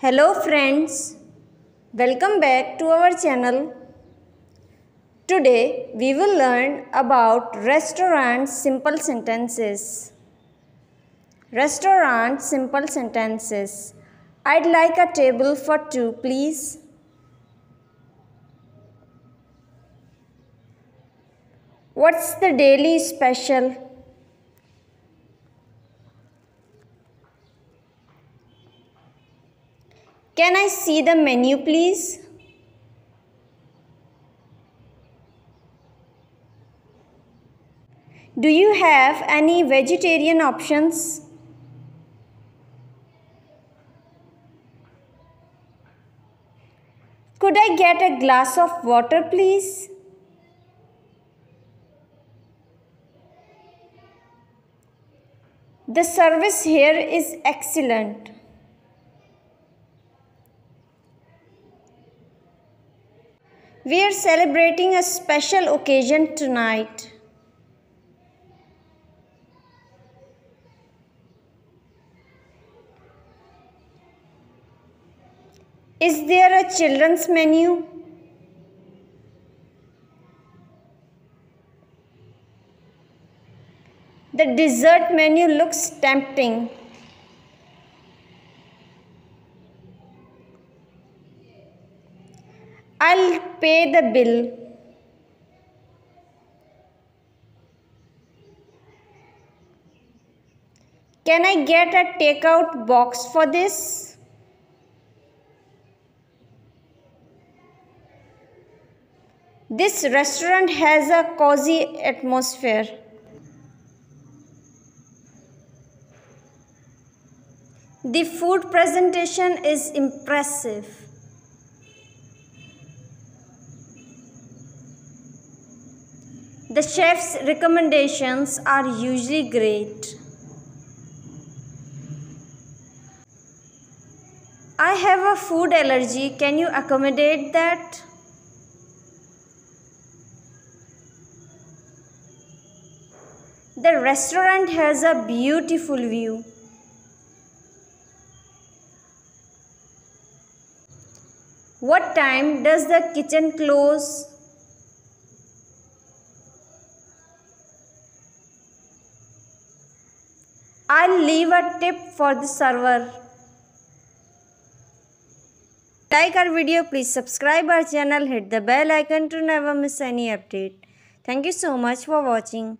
Hello friends, welcome back to our channel. Today we will learn about restaurant simple sentences. Restaurant simple sentences. I'd like a table for two, please. What's the daily special? Can I see the menu, please? Do you have any vegetarian options? Could I get a glass of water, please? The service here is excellent. We are celebrating a special occasion tonight. Is there a children's menu? The dessert menu looks tempting. I'll pay the bill. Can I get a takeout box for this? This restaurant has a cozy atmosphere. The food presentation is impressive. The chef's recommendations are usually great. I have a food allergy. Can you accommodate that? The restaurant has a beautiful view. What time does the kitchen close? I'll leave a tip for the server. Like our video, please subscribe our channel, hit the bell icon to never miss any update. Thank you so much for watching.